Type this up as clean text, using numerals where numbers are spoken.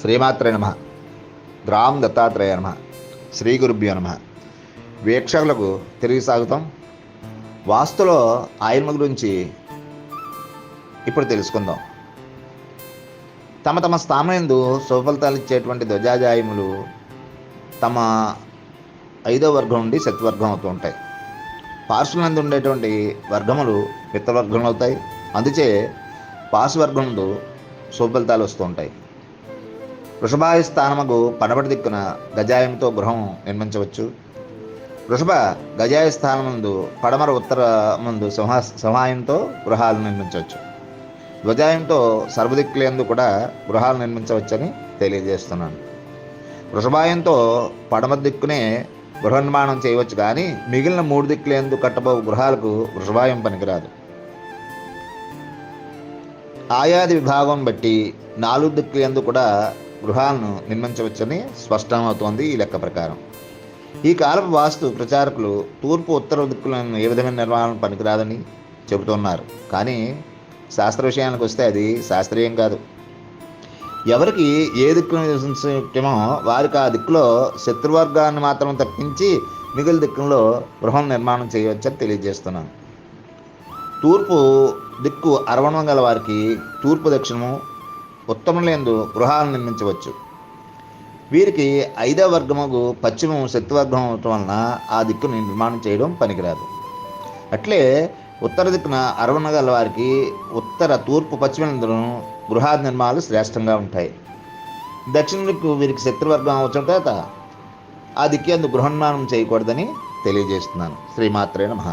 శ్రీమాత్రే నమ. గ్రామ్ దత్తాత్రేయ నమ. శ్రీ గురుభ్యో నమ. వీక్షకులకు తిరిగి స్వాగతం. వాస్తులో ఆయన్మ గురించి ఇప్పుడు తెలుసుకుందాం. తమ తమ స్థానమందు శుభఫలితాలు ఇచ్చేటువంటి ధ్వజాజాయములు తమ 5వ వర్గం నుండి శత్రువర్గం అవుతూ ఉంటాయి. పార్శ్వనందు ఉండేటువంటి వర్గములు మిత్రవర్గములు అవుతాయి. అందుచే పార్శ్వవర్గం నందు శుభఫలితాలు వస్తూ ఉంటాయి. వృషభాయ స్థానముకు పడమటి దిక్కున గజాయంతో గృహం నిర్మించవచ్చు. వృషభ గజాయ స్థానమందు పడమర ఉత్తర ముందు సింహాయంతో గృహాలు నిర్మించవచ్చు. ధ్వజాయంతో సర్వదిక్కులందు కూడా గృహాలు నిర్మించవచ్చని తెలియజేస్తున్నాను. వృషభాయంతో పడమర దిక్కునే గృహ నిర్మాణం చేయవచ్చు, కానీ మిగిలిన 3 దిక్కులందు కట్టబో గృహాలకు వృషభాయం పనికిరాదు. ఆయాది విభాగం బట్టి 4 దిక్కులందు కూడా గృహాలను నిర్మించవచ్చని స్పష్టమవుతోంది ఈ లెక్క ప్రకారం. ఈ కాలపు వాస్తు ప్రచారకులు తూర్పు ఉత్తర దిక్కులను ఏ విధమైన నిర్మాణం పనికిరాదని చెబుతున్నారు. కానీ శాస్త్ర విషయానికి వస్తే అది శాస్త్రీయం కాదు. ఎవరికి ఏ దిక్కును నివసించమో వారికి ఆ దిక్కులో శత్రువర్గాన్ని మాత్రం తప్పించి మిగిలిన దిక్కుల్లో గృహం నిర్మాణం చేయవచ్చని తెలియజేస్తున్నాను. తూర్పు దిక్కు అరవణం గల వారికి తూర్పు దక్షిణము ఉత్తరములందు గృహాలను నిర్మించవచ్చు. వీరికి 5వ వర్గముకు పశ్చిమం శత్రువర్గం అవటం వలన ఆ దిక్కును నిర్మాణం చేయడం పనికిరాదు. అట్లే ఉత్తర దిక్కున అరవణ గల వారికి ఉత్తర తూర్పు పశ్చిమలందు గృహ నిర్మాణాలు శ్రేష్టంగా ఉంటాయి. దక్షిణ దిక్కు వీరికి శత్రువర్గం అవటం చేత ఆ దిక్కు అందు గృహ నిర్మాణం చేయకూడదని తెలియజేస్తున్నాను. శ్రీమాత్రే నమః.